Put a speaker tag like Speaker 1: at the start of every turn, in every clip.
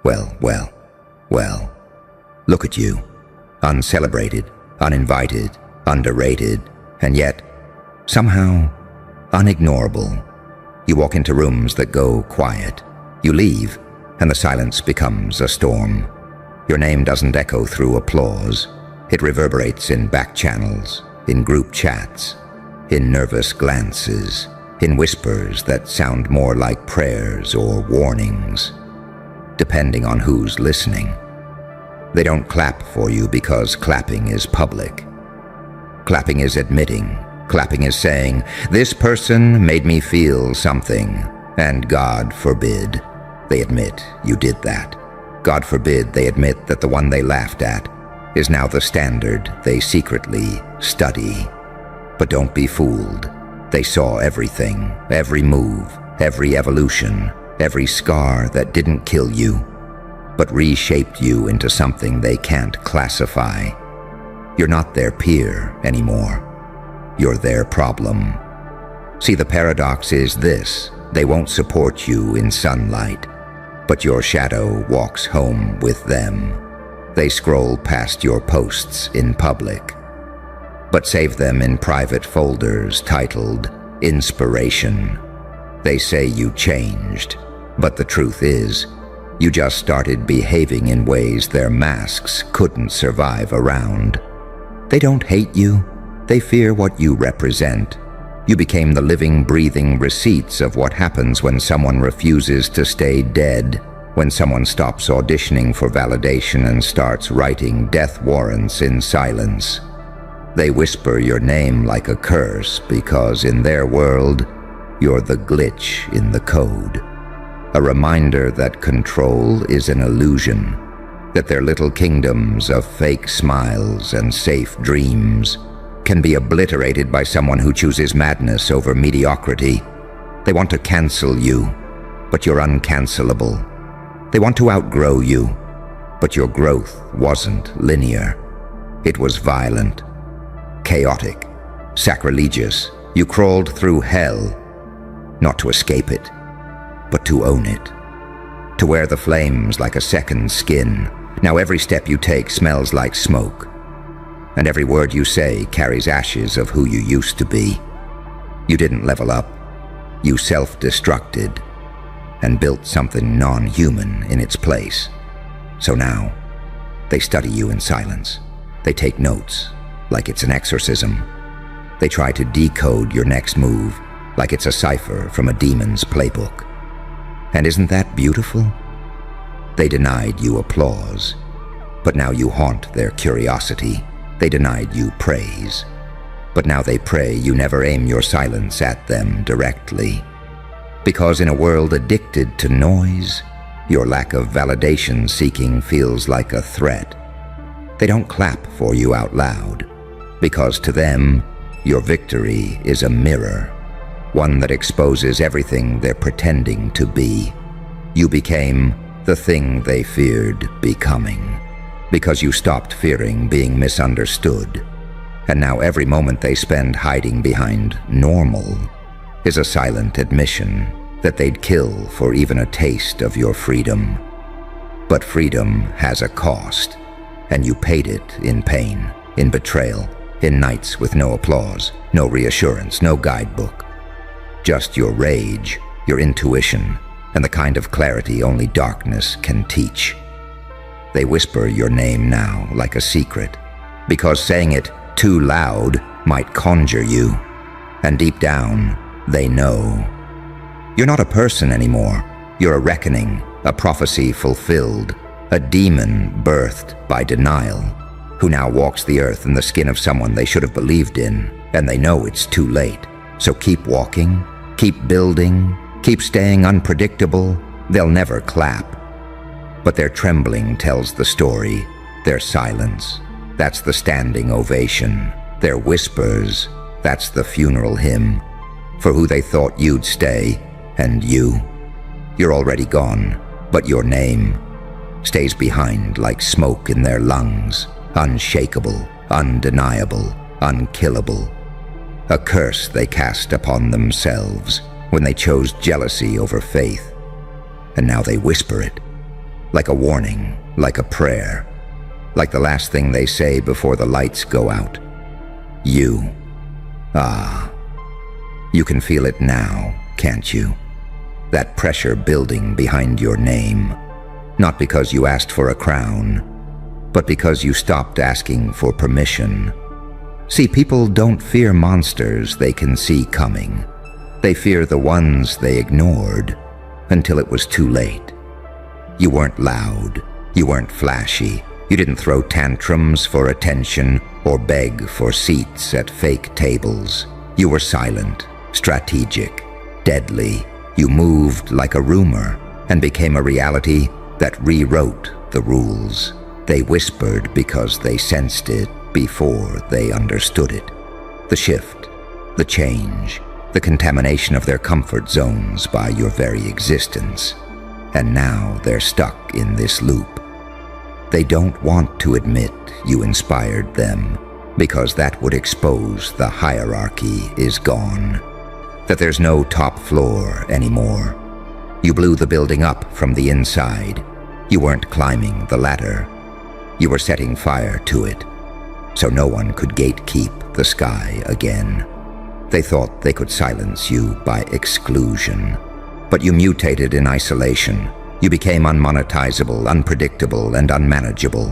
Speaker 1: Well, well, well. Look at you. Uncelebrated, uninvited, underrated, and yet, somehow, unignorable. You walk into rooms that go quiet. You leave, and the silence becomes a storm. Your name doesn't echo through applause. It reverberates in back channels, in group chats, in nervous glances, in whispers that sound more like prayers or warnings, depending on who's listening. They don't clap for you because clapping is public. Clapping is admitting. Clapping is saying, this person made me feel something, and God forbid they admit you did that. God forbid they admit that the one they laughed at is now the standard they secretly study. But don't be fooled. They saw everything, every move, every evolution, every scar that didn't kill you, but reshaped you into something they can't classify. You're not their peer anymore. You're their problem. See, the paradox is this: they won't support you in sunlight, but your shadow walks home with them. They scroll past your posts in public, but save them in private folders titled Inspiration. They say you changed, but the truth is, you just started behaving in ways their masks couldn't survive around. They don't hate you. They fear what you represent. You became the living, breathing receipts of what happens when someone refuses to stay dead, when someone stops auditioning for validation and starts writing death warrants in silence. They whisper your name like a curse because in their world, you're the glitch in the code. A reminder that control is an illusion, that their little kingdoms of fake smiles and safe dreams can be obliterated by someone who chooses madness over mediocrity. They want to cancel you, but you're uncancelable. They want to outgrow you, but your growth wasn't linear. It was violent, chaotic, sacrilegious. You crawled through hell, not to escape it, but to own it, to wear the flames like a second skin. Now every step you take smells like smoke, and every word you say carries ashes of who you used to be. You didn't level up. You self-destructed and built something non-human in its place. So now, they study you in silence. They take notes like it's an exorcism. They try to decode your next move like it's a cipher from a demon's playbook. And isn't that beautiful? They denied you applause, but now you haunt their curiosity. They denied you praise, but now they pray you never aim your silence at them directly. Because in a world addicted to noise, your lack of validation seeking feels like a threat. They don't clap for you out loud, because to them, your victory is a mirror, one that exposes everything they're pretending to be. You became the thing they feared becoming, because you stopped fearing being misunderstood. And now every moment they spend hiding behind normal is a silent admission that they'd kill for even a taste of your freedom. But freedom has a cost, and you paid it in pain, in betrayal, in nights with no applause, no reassurance, no guidebook. Just your rage, your intuition, and the kind of clarity only darkness can teach. They whisper your name now like a secret, because saying it too loud might conjure you. And deep down, they know. You're not a person anymore. You're a reckoning, a prophecy fulfilled, a demon birthed by denial, who now walks the earth in the skin of someone they should have believed in, and they know it's too late. So keep walking, keep building, keep staying unpredictable. They'll never clap. But their trembling tells the story. Their silence, that's the standing ovation. Their whispers, that's the funeral hymn. For who they thought you'd stay, and you're already gone, but your name stays behind like smoke in their lungs, unshakable, undeniable, unkillable. A curse they cast upon themselves when they chose jealousy over faith. And now they whisper it. like a warning, like a prayer, like the last thing they say before the lights go out. You. Ah. You can feel it now, can't you? That pressure building behind your name. Not because you asked for a crown, but because you stopped asking for permission. See, people don't fear monsters they can see coming. They fear the ones they ignored until it was too late. You weren't loud. You weren't flashy. You didn't throw tantrums for attention or beg for seats at fake tables. You were silent, strategic, deadly. You moved like a rumor and became a reality that rewrote the rules. They whispered because they sensed it before they understood it. The shift, the change, the contamination of their comfort zones by your very existence. And now they're stuck in this loop. They don't want to admit you inspired them because that would expose the hierarchy is gone. That there's no top floor anymore. You blew the building up from the inside. You weren't climbing the ladder. You were setting fire to it, so no one could gatekeep the sky again. They thought they could silence you by exclusion, but you mutated in isolation. You became unmonetizable, unpredictable, and unmanageable.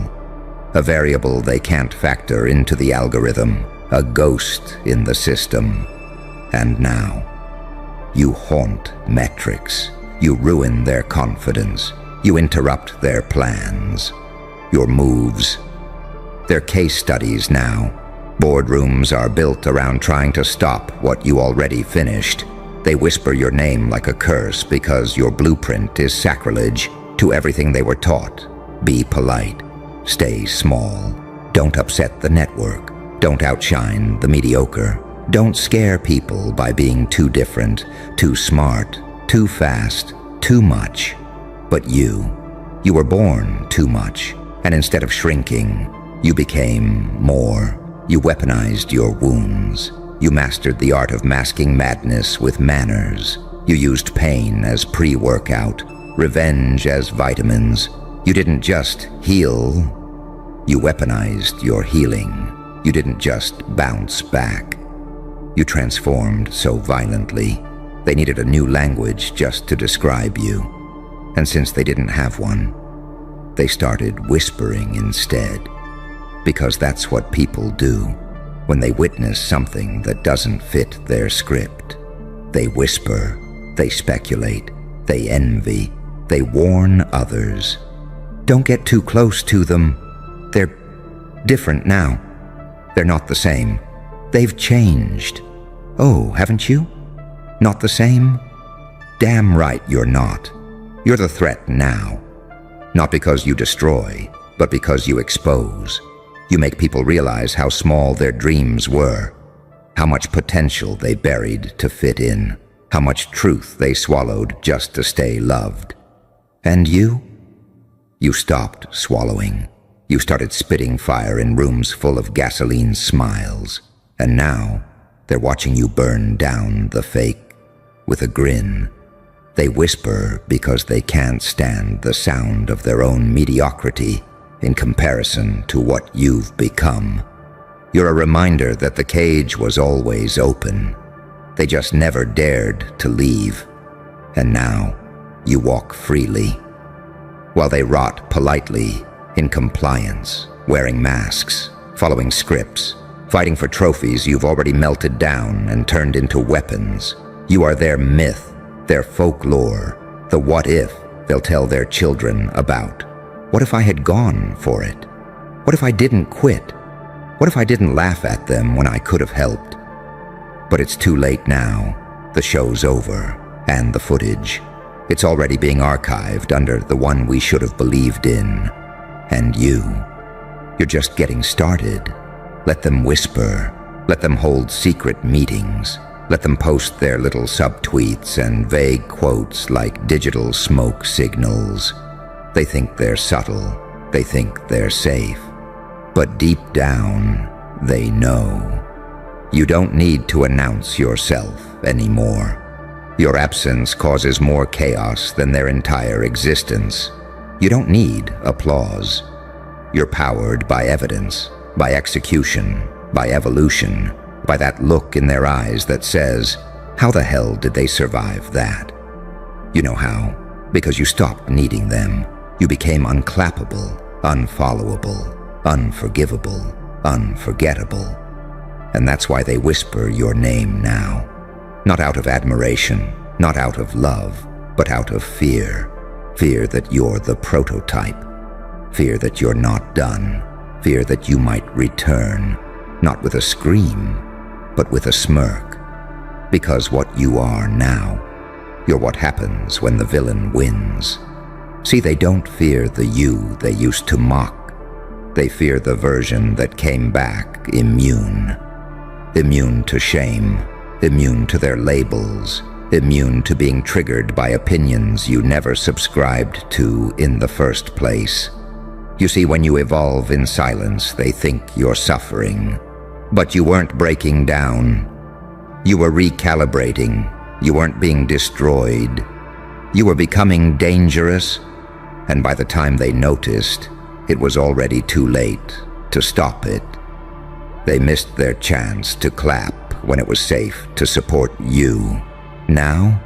Speaker 1: A variable they can't factor into the algorithm, a ghost in the system. And now, you haunt metrics. You ruin their confidence. You interrupt their plans, your moves. They're case studies now. Boardrooms are built around trying to stop what you already finished. They whisper your name like a curse because your blueprint is sacrilege to everything they were taught. Be polite. Stay small. Don't upset the network. Don't outshine the mediocre. Don't scare people by being too different, too smart, too fast, too much. But you were born too much, and instead of shrinking, you became more. You weaponized your wounds. You mastered the art of masking madness with manners. You used pain as pre-workout, revenge as vitamins. You didn't just heal. You weaponized your healing. You didn't just bounce back. You transformed so violently, they needed a new language just to describe you. And since they didn't have one, they started whispering instead. Because that's what people do when they witness something that doesn't fit their script. They whisper, they speculate, they envy, they warn others. Don't get too close to them. They're different now. They're not the same. They've changed. Oh, haven't you? Not the same? Damn right you're not. You're the threat now. Not because you destroy, but because you expose. You make people realize how small their dreams were, how much potential they buried to fit in, how much truth they swallowed just to stay loved. And you? You stopped swallowing. You started spitting fire in rooms full of gasoline smiles. And now, they're watching you burn down the fake with a grin. They whisper because they can't stand the sound of their own mediocrity in comparison to what you've become. You're a reminder that the cage was always open. They just never dared to leave. And now, you walk freely, while they rot politely in compliance, wearing masks, following scripts, fighting for trophies you've already melted down and turned into weapons. You are their myth, their folklore, the what if they'll tell their children about. What if I had gone for it? What if I didn't quit? What if I didn't laugh at them when I could have helped? But it's too late now. The show's over, and the footage. It's already being archived under the one we should have believed in. And you're just getting started. Let them whisper. Let them hold secret meetings. Let them post their little subtweets and vague quotes like digital smoke signals. They think they're subtle. They think they're safe. But deep down, they know. You don't need to announce yourself anymore. Your absence causes more chaos than their entire existence. You don't need applause. You're powered by evidence, by execution, by evolution, by that look in their eyes that says, how the hell did they survive that? You know how? Because you stopped needing them. You became unclappable, unfollowable, unforgivable, unforgettable. And that's why they whisper your name now. Not out of admiration, not out of love, but out of fear. Fear that you're the prototype. Fear that you're not done. Fear that you might return, not with a scream, but with a smirk. Because what you are now, you're what happens when the villain wins. See, they don't fear the you they used to mock. They fear the version that came back immune. Immune to shame, immune to their labels, immune to being triggered by opinions you never subscribed to in the first place. You see, when you evolve in silence, they think you're suffering. But you weren't breaking down. You were recalibrating. You weren't being destroyed. You were becoming dangerous, and by the time they noticed, it was already too late to stop it. They missed their chance to clap when it was safe to support you. Now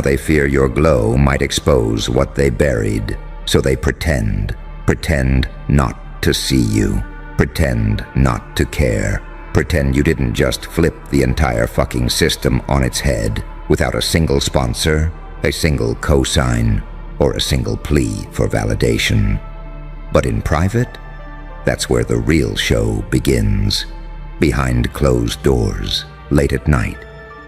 Speaker 1: they fear your glow might expose what they buried, so they pretend not to see you, pretend not to care, pretend you didn't just flip the entire fucking system on its head without a single sponsor, a single cosign, or a single plea for validation. But in private, that's where the real show begins. Behind closed doors, late at night,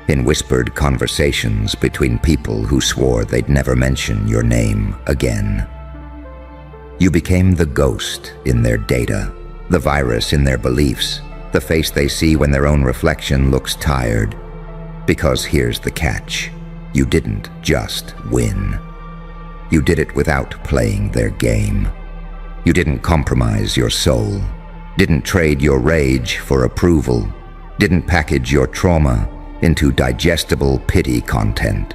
Speaker 1: in whispered conversations between people who swore they'd never mention your name again. You became the ghost in their data, the virus in their beliefs, the face they see when their own reflection looks tired. Because here's the catch. You didn't just win. You did it without playing their game. You didn't compromise your soul, didn't trade your rage for approval, didn't package your trauma into digestible pity content.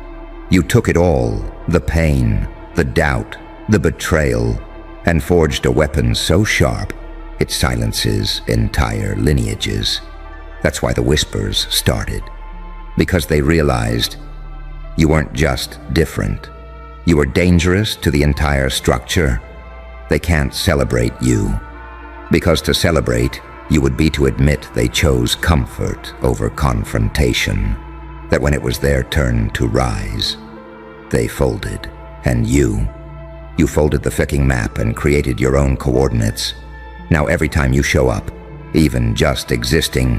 Speaker 1: You took it all, the pain, the doubt, the betrayal, and forged a weapon so sharp it silences entire lineages. That's why the whispers started. Because they realized you weren't just different. You were dangerous to the entire structure. They can't celebrate you. Because to celebrate, you would be to admit they chose comfort over confrontation. That when it was their turn to rise, they folded. And you folded the fucking map and created your own coordinates. Now every time you show up, even just existing,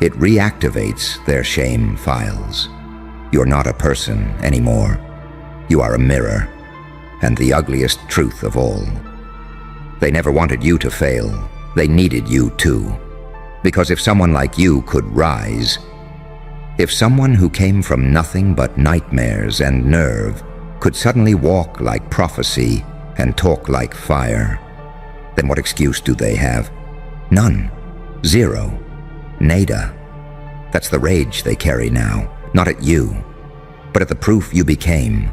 Speaker 1: it reactivates their shame files. You're not a person anymore. You are a mirror, and the ugliest truth of all. They never wanted you to fail. They needed you too. Because if someone like you could rise, if someone who came from nothing but nightmares and nerve could suddenly walk like prophecy and talk like fire, then what excuse do they have? None. Zero. Nada. That's the rage they carry now, not at you, but at the proof you became.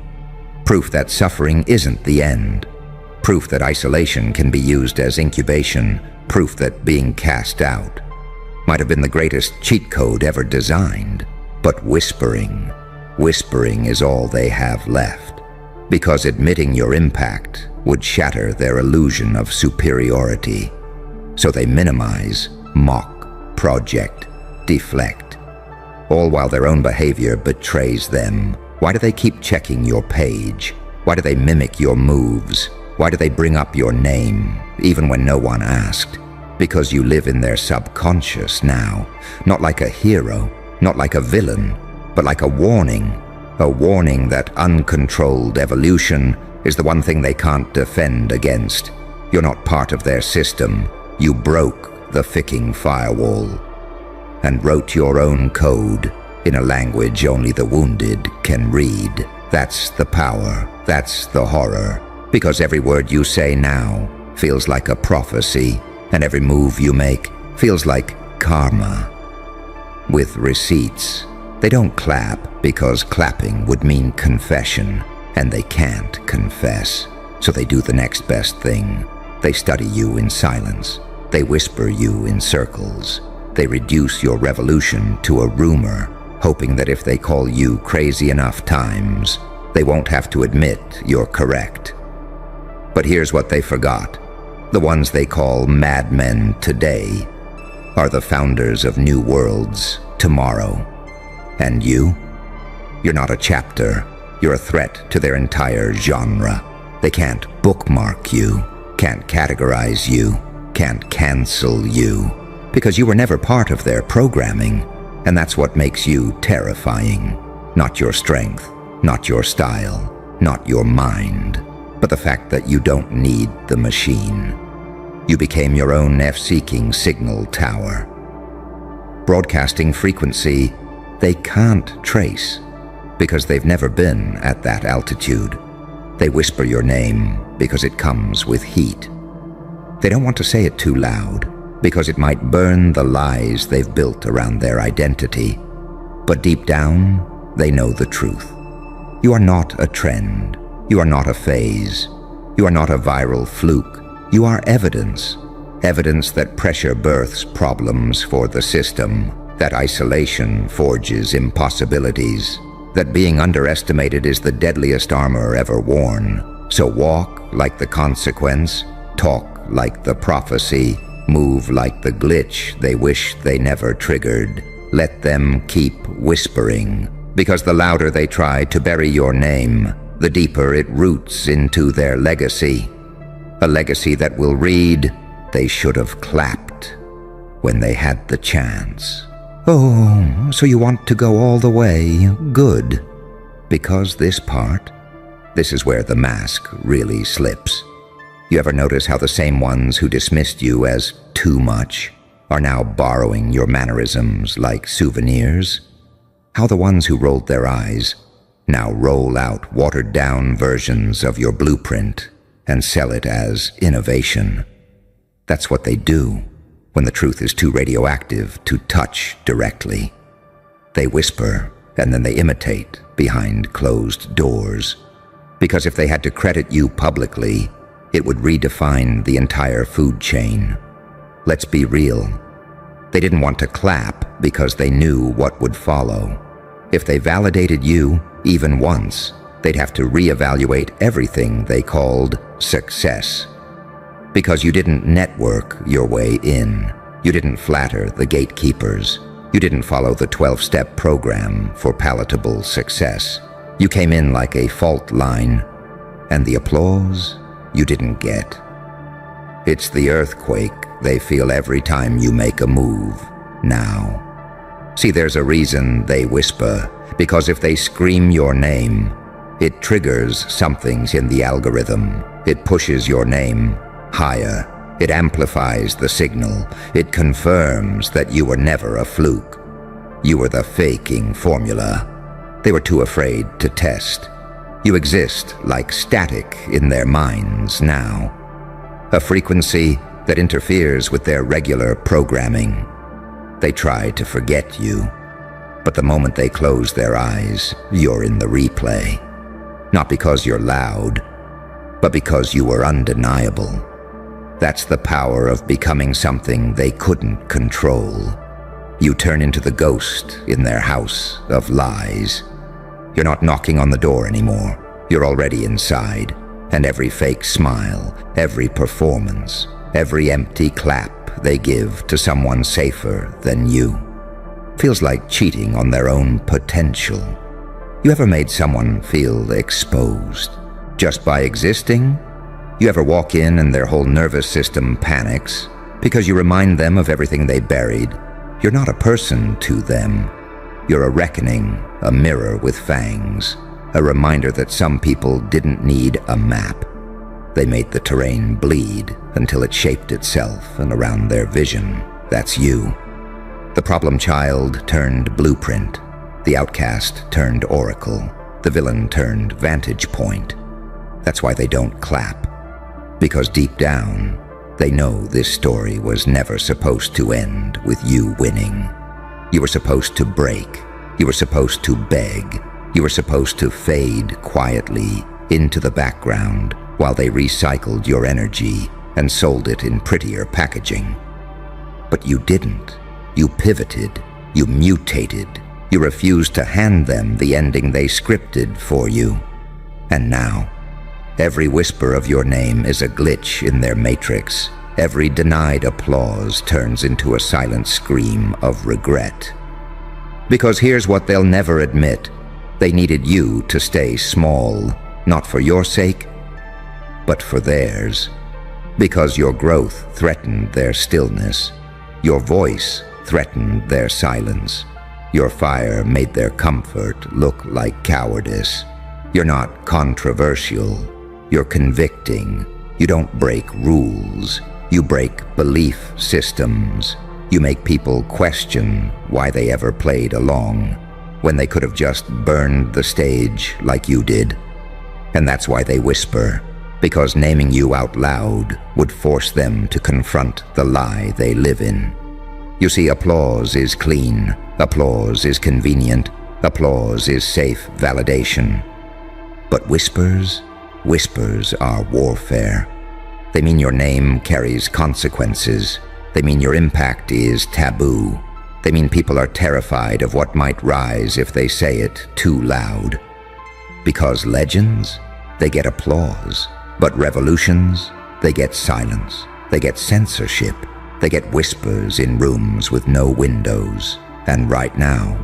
Speaker 1: Proof that suffering isn't the end. Proof that isolation can be used as incubation. Proof that being cast out might have been the greatest cheat code ever designed. But whispering is all they have left. Because admitting your impact would shatter their illusion of superiority. So they minimize, mock, project, deflect, all while their own behavior betrays them. Why do they keep checking your page? Why do they mimic your moves? Why do they bring up your name, even when no one asked? Because you live in their subconscious now, not like a hero, not like a villain, but like a warning that uncontrolled evolution is the one thing they can't defend against. You're not part of their system. You broke the ficking firewall and wrote your own code in a language only the wounded can read. That's the power. That's the horror. Because every word you say now feels like a prophecy, and every move you make feels like karma. With receipts. They don't clap because clapping would mean confession, and they can't confess. So they do the next best thing. They study you in silence. They whisper you in circles. They reduce your revolution to a rumor, hoping that if they call you crazy enough times, they won't have to admit you're correct. But here's what they forgot. The ones they call madmen today are the founders of new worlds tomorrow. And you? You're not a chapter. You're a threat to their entire genre. They can't bookmark you, can't categorize you, can't cancel you, because you were never part of their programming, and that's what makes you terrifying. Not your strength, not your style, not your mind, but the fact that you don't need the machine. You became your own F-seeking signal tower. Broadcasting frequency they can't trace, because they've never been at that altitude. They whisper your name because it comes with heat. They don't want to say it too loud, because it might burn the lies they've built around their identity. But deep down, they know the truth. You are not a trend. You are not a phase. You are not a viral fluke. You are evidence. Evidence that pressure births problems for the system, that isolation forges impossibilities, that being underestimated is the deadliest armor ever worn. So walk like the consequence, talk like the prophecy, move like the glitch they wish they never triggered. Let them keep whispering, because the louder they try to bury your name, the deeper it roots into their legacy. A legacy that will read, "They should have clapped when they had the chance." Oh, so you want to go all the way? Good. Because this part, this is where the mask really slips. You ever notice how the same ones who dismissed you as too much are now borrowing your mannerisms like souvenirs? How the ones who rolled their eyes now roll out watered-down versions of your blueprint and sell it as innovation? That's what they do when the truth is too radioactive to touch directly. They whisper, and then they imitate behind closed doors. Because if they had to credit you publicly, it would redefine the entire food chain. Let's be real. They didn't want to clap because they knew what would follow. If they validated you, even once, they'd have to reevaluate everything they called success. Because you didn't network your way in. You didn't flatter the gatekeepers. You didn't follow the 12-step program for palatable success. You came in like a fault line, and the applause you didn't get. It's the earthquake they feel every time you make a move now. See, there's a reason they whisper, because if they scream your name, it triggers somethings in the algorithm. It pushes your name higher. It amplifies the signal. It confirms that you were never a fluke. You were the faking formula. They were too afraid to test. You exist like static in their minds now. A frequency that interferes with their regular programming. They try to forget you, but the moment they close their eyes, you're in the replay. Not because you're loud, but because you were undeniable. That's the power of becoming something they couldn't control. You turn into the ghost in their house of lies. You're not knocking on the door anymore. You're already inside, and every fake smile, every performance, every empty clap they give to someone safer than you feels like cheating on their own potential. You ever made someone feel exposed just by existing? You ever walk in and their whole nervous system panics because you remind them of everything they buried? You're not a person to them. You're a reckoning, a mirror with fangs, a reminder that some people didn't need a map. They made the terrain bleed until it shaped itself and around their vision. That's you. The problem child turned blueprint. The outcast turned oracle. The villain turned vantage point. That's why they don't clap. Because deep down, they know this story was never supposed to end with you winning. You were supposed to break. You were supposed to beg. You were supposed to fade quietly into the background while they recycled your energy and sold it in prettier packaging. But you didn't. You pivoted. You mutated. You refused to hand them the ending they scripted for you. And now, every whisper of your name is a glitch in their matrix. Every denied applause turns into a silent scream of regret. Because here's what they'll never admit. They needed you to stay small, not for your sake, but for theirs. Because your growth threatened their stillness. Your voice threatened their silence. Your fire made their comfort look like cowardice. You're not controversial. You're convicting. You don't break rules. You break belief systems. You make people question why they ever played along when they could have just burned the stage like you did. And that's why they whisper, because naming you out loud would force them to confront the lie they live in. You see, applause is clean. Applause is convenient. Applause is safe validation. But whispers are warfare. They mean your name carries consequences. They mean your impact is taboo. They mean people are terrified of what might rise if they say it too loud. Because legends, they get applause. But revolutions, they get silence. They get censorship. They get whispers in rooms with no windows. And right now,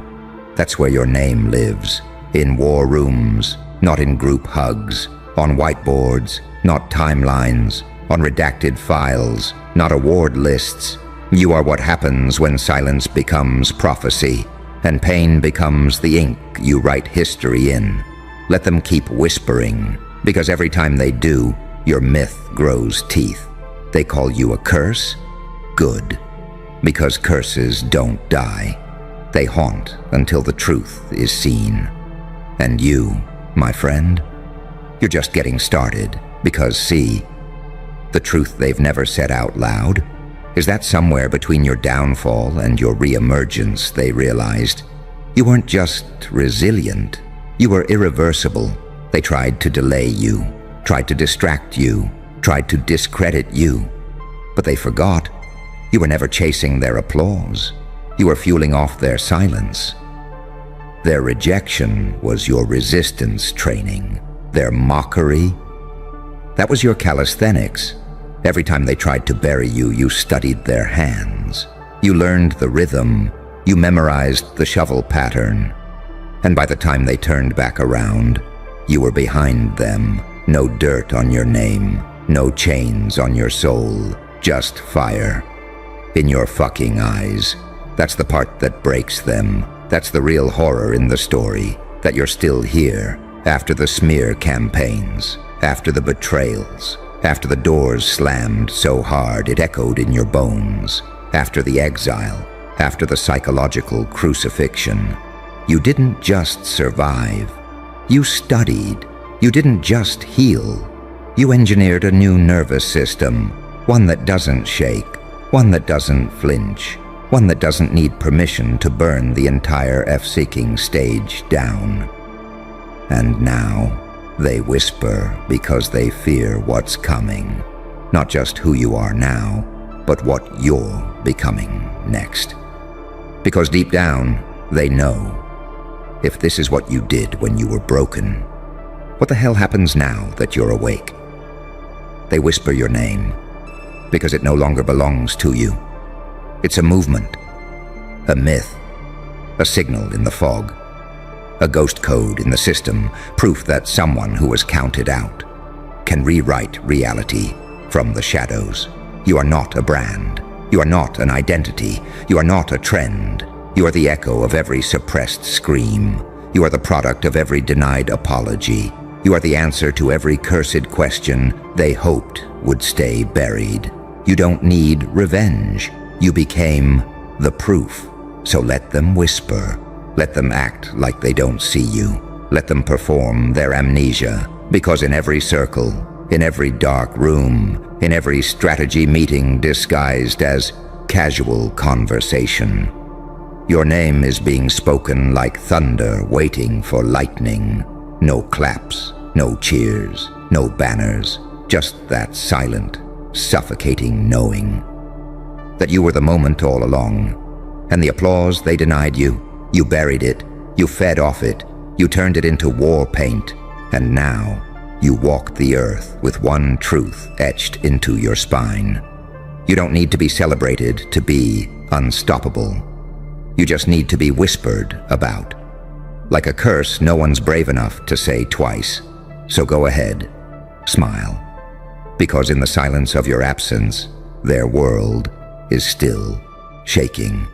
Speaker 1: that's where your name lives. In war rooms, not in group hugs. On whiteboards, not timelines. On redacted files, not award lists. You are what happens when silence becomes prophecy, and pain becomes the ink you write history in. Let them keep whispering, because every time they do, your myth grows teeth. They call you a curse? Good. Because curses don't die. They haunt until the truth is seen. And you, my friend, you're just getting started, because see, the truth they've never said out loud is that somewhere between your downfall and your re-emergence, they realized you weren't just resilient, you were irreversible. They tried to delay you, tried to distract you, tried to discredit you. But they forgot you were never chasing their applause. You were fueling off their silence. Their rejection was your resistance training. Their mockery, that was your calisthenics. Every time they tried to bury you, you studied their hands. You learned the rhythm. You memorized the shovel pattern. And by the time they turned back around, you were behind them. No dirt on your name. No chains on your soul. Just fire. In your fucking eyes. That's the part that breaks them. That's the real horror in the story. That you're still here. After the smear campaigns. After the betrayals. After the doors slammed so hard it echoed in your bones. After the exile. After the psychological crucifixion. You didn't just survive. You studied. You didn't just heal. You engineered a new nervous system. One that doesn't shake. One that doesn't flinch. One that doesn't need permission to burn the entire F-seeking stage down. And now, they whisper because they fear what's coming. Not just who you are now, but what you're becoming next. Because deep down, they know. If this is what you did when you were broken, what the hell happens now that you're awake? They whisper your name because it no longer belongs to you. It's a movement, a myth, a signal in the fog. A ghost code in the system, proof that someone who was counted out can rewrite reality from the shadows. You are not a brand. You are not an identity. You are not a trend. You are the echo of every suppressed scream. You are the product of every denied apology. You are the answer to every cursed question they hoped would stay buried. You don't need revenge. You became the proof. So let them whisper. Let them act like they don't see you. Let them perform their amnesia. Because in every circle, in every dark room, in every strategy meeting disguised as casual conversation, your name is being spoken like thunder waiting for lightning. No claps, no cheers, no banners, just that silent, suffocating knowing that you were the moment all along. And the applause they denied you, you buried it, you fed off it, you turned it into war paint, and now you walk the earth with one truth etched into your spine. You don't need to be celebrated to be unstoppable. You just need to be whispered about. Like a curse no one's brave enough to say twice. So go ahead, smile. Because in the silence of your absence, their world is still shaking.